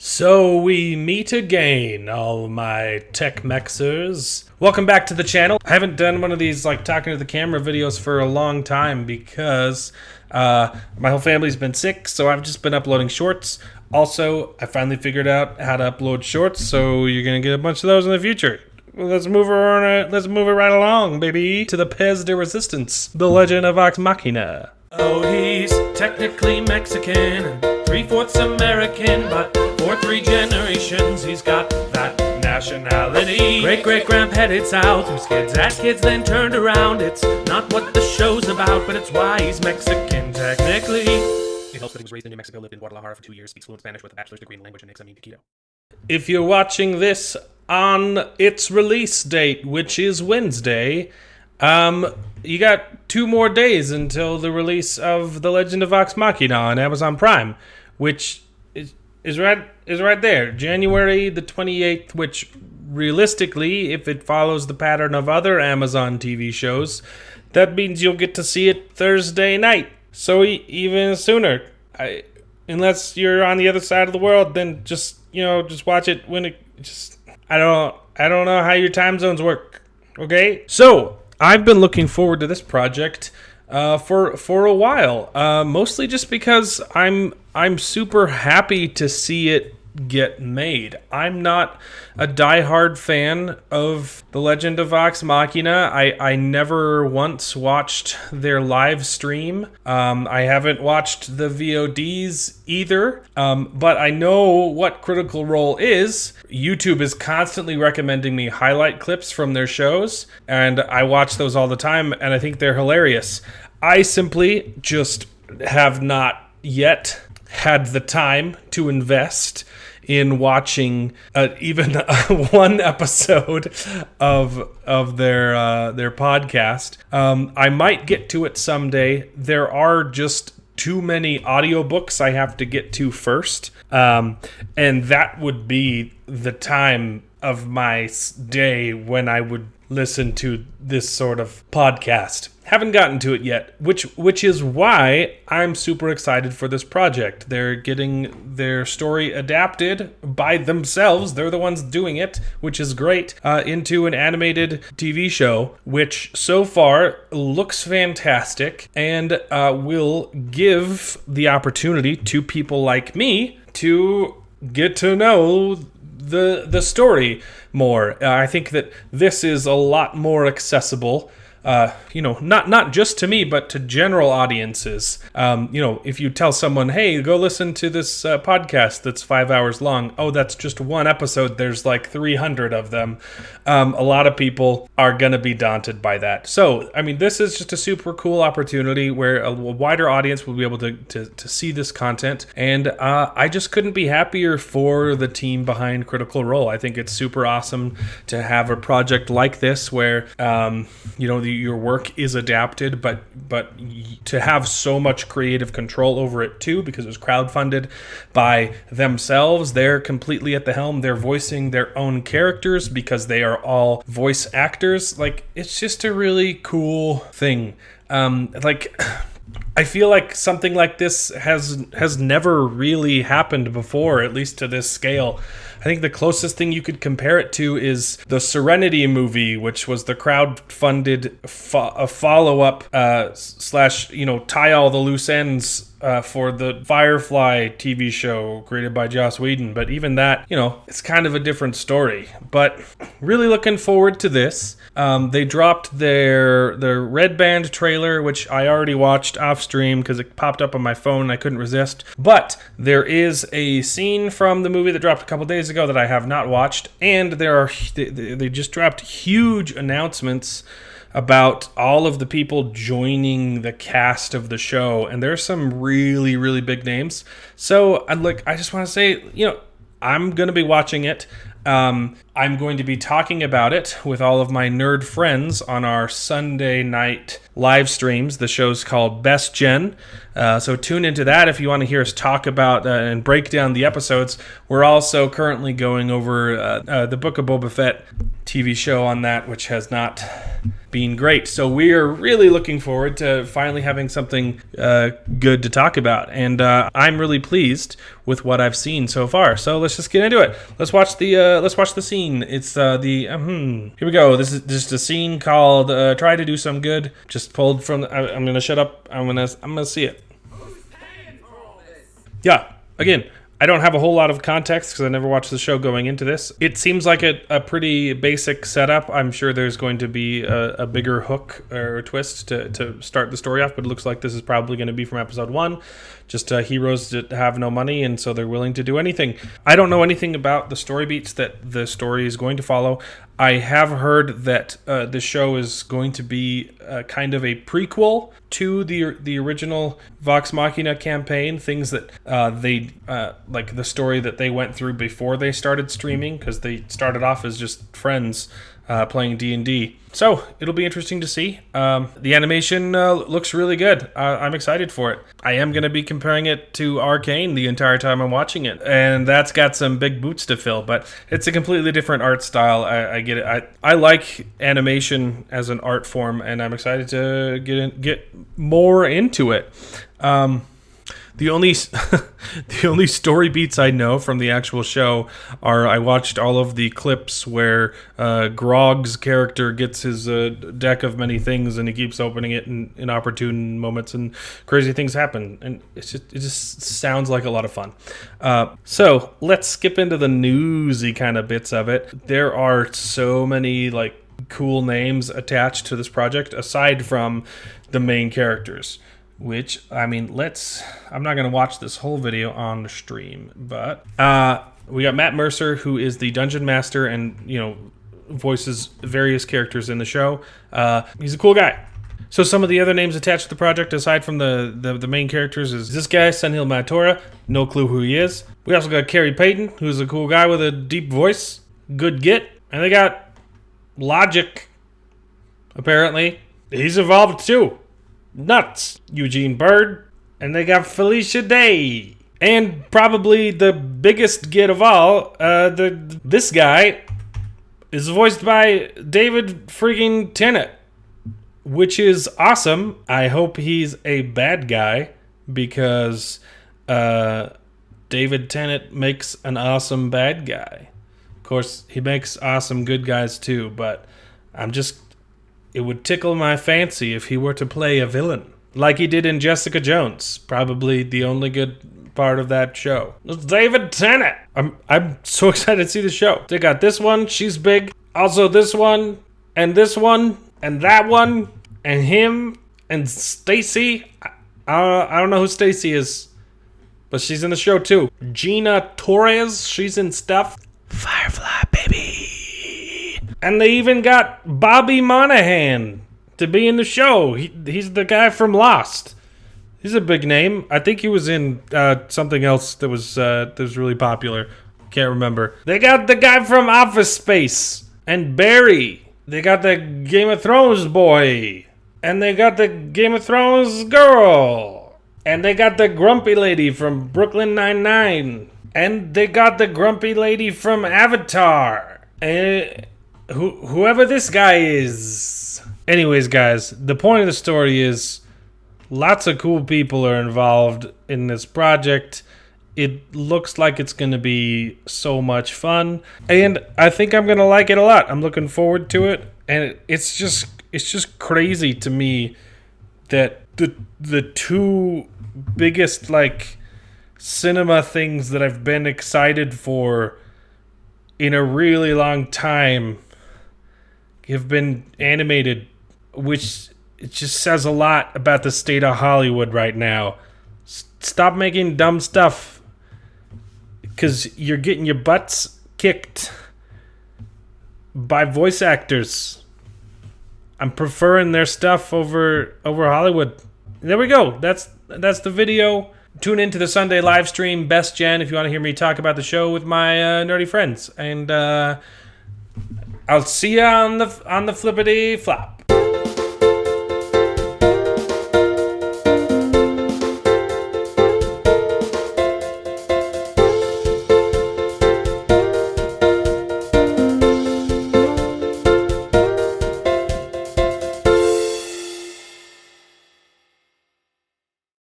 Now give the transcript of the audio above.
So we meet again, all my tech mexers. Welcome back to the channel. I haven't done one of these like talking to the camera videos for a long time because my whole family's been sick, so I've just been uploading shorts. Also, I finally figured out how to upload shorts, so you're gonna get a bunch of those in the future. Well, let's move it right along, baby, to the Pez de Resistance, the legend of Vox Machina. Oh, he's technically Mexican and 3/4 American, but for 3 generations he's got that nationality. Great-great-grandpa headed south, whose kids had kids then turned around. It's not what the show's about, but it's why he's Mexican technically. It helps that he was raised in New Mexico, lived in Guadalajara for 2 years, speaks fluent Spanish with a bachelor's degree in language and examining taquito. If you're watching this on its release date, which is Wednesday, you got 2 more days until the release of The Legend of Vox Machina on Amazon Prime, which is right there, January the 28th, which realistically, if it follows the pattern of other Amazon TV shows, that means you'll get to see it Thursday night. So even sooner. Unless you're on the other side of the world, then just watch it when it I don't know how your time zones work. Okay? So, I've been looking forward to this project for a while, mostly just because I'm super happy to see it get made. I'm not a diehard fan of The Legend of Vox Machina. I never once watched their live stream. I haven't watched the VODs either, but I know what Critical Role is. YouTube is constantly recommending me highlight clips from their shows, and I watch those all the time, and I think they're hilarious. I simply just have not yet had the time to invest in watching even one episode of their podcast. I might get to it someday. There are just too many audiobooks I have to get to first, and that would be the time of my day when I would listen to this sort of podcast. Haven't gotten to it yet, which is why I'm super excited for this project. They're getting their story adapted by themselves. They're the ones doing it, which is great, into an animated TV show, which so far looks fantastic and will give the opportunity to people like me to get to know the story more. I think that this is a lot more accessible, not just to me, but to general audiences. If you tell someone, hey, go listen to this podcast that's 5 hours long. Oh, that's just one episode. There's like 300 of them. A lot of people are going to be daunted by that. So, this is just a super cool opportunity where a wider audience will be able to see this content. And I just couldn't be happier for the team behind Critical Role. I think it's super awesome to have a project like this where, your work is adapted, but to have so much creative control over it too, because it was crowdfunded by themselves. They're completely at the helm. They're voicing their own characters because they are all voice actors. It's just a really cool thing. I feel like something like this has never really happened before, at least to this scale. I think the closest thing you could compare it to is the Serenity movie, which was the crowd-funded follow-up / tie all the loose ends for the Firefly TV show created by Joss Whedon. But even that, it's kind of a different story. But really looking forward to this. They dropped their Red Band trailer, which I already watched off stream because it popped up on my phone and I couldn't resist. But there is a scene from the movie that dropped a couple days ago that I have not watched, and they just dropped huge announcements about all of the people joining the cast of the show, and there's some really, really big names. So I just want to say, I'm going to be watching it. I'm going to be talking about it with all of my nerd friends on our Sunday night live streams. The show's called Best Gen. So tune into that if you want to hear us talk about and break down the episodes. We're also currently going over the Book of Boba Fett TV show on that, which has not been great. So we are really looking forward to finally having something good to talk about. And I'm really pleased with what I've seen so far. So let's just get into it. Let's watch the scene. It's here we go. This is just a scene called "Try to Do Some Good." Just pulled from. I'm gonna shut up. I'm gonna see it. Yeah. Again, I don't have a whole lot of context because I never watched the show going into this. It seems like a pretty basic setup. I'm sure there's going to be a bigger hook or twist to start the story off, but it looks like this is probably going to be from episode 1. Just heroes that have no money, and so they're willing to do anything. I don't know anything about the story beats that the story is going to follow. I have heard that the show is going to be kind of a prequel to the original Vox Machina campaign, things that they like the story that they went through before they started streaming, because they started off as just friends playing D&D. So it'll be interesting to see. The animation looks really good. I'm excited for it. I am going to be comparing it to Arcane the entire time I'm watching it, and that's got some big boots to fill, but it's a completely different art style. I get it. I like animation as an art form, and I'm excited to get more into it. The only story beats I know from the actual show are I watched all of the clips where Grog's character gets his deck of many things and he keeps opening it in inopportune moments and crazy things happen, and it just sounds like a lot of fun. So let's skip into the newsy kind of bits of it. There are so many like cool names attached to this project aside from the main characters. Which, I mean, I'm not going to watch this whole video on the stream, but we got Matt Mercer, who is the Dungeon Master and, voices various characters in the show. He's a cool guy. So some of the other names attached to the project, aside from the main characters, is this guy, Senhil Matora. No clue who he is. We also got Carrie Payton, who's a cool guy with a deep voice. Good git. And they got Logic, apparently. He's involved, too. Nuts. Eugene Bird, and they got Felicia Day, and probably the biggest get of all, this guy is voiced by David freaking Tennant, which is awesome. I hope he's a bad guy because David Tennant makes an awesome bad guy. Of course, he makes awesome good guys too, but it would tickle my fancy if he were to play a villain, like he did in Jessica Jones, probably the only good part of that show. It's David Tennant. I'm so excited to see the show. They got this one, she's big. Also this one, and that one, and him, and Stacy. I don't know who Stacy is, but she's in the show too. Gina Torres, she's in stuff. Firefly, baby. And they even got Bobby Monahan to be in the show. He's the guy from Lost. He's a big name. I think he was in something else that was really popular. Can't remember. They got the guy from Office Space and Barry. They got the Game of Thrones boy. And they got the Game of Thrones girl. And they got the grumpy lady from Brooklyn Nine-Nine. And they got the grumpy lady from Avatar. Whoever this guy is. Anyways, guys, the point of the story is lots of cool people are involved in this project. It looks like it's going to be so much fun, and I think I'm going to like it a lot. I'm looking forward to it, and it's just crazy to me that the two biggest like cinema things that I've been excited for in a really long time have been animated, which it just says a lot about the state of Hollywood right now. Stop making dumb stuff, because you're getting your butts kicked by voice actors. I'm preferring their stuff over Hollywood. There we go. That's the video. Tune into the Sunday live stream, Best Gen, if you want to hear me talk about the show with my nerdy friends. And I'll see you on the flippity flop.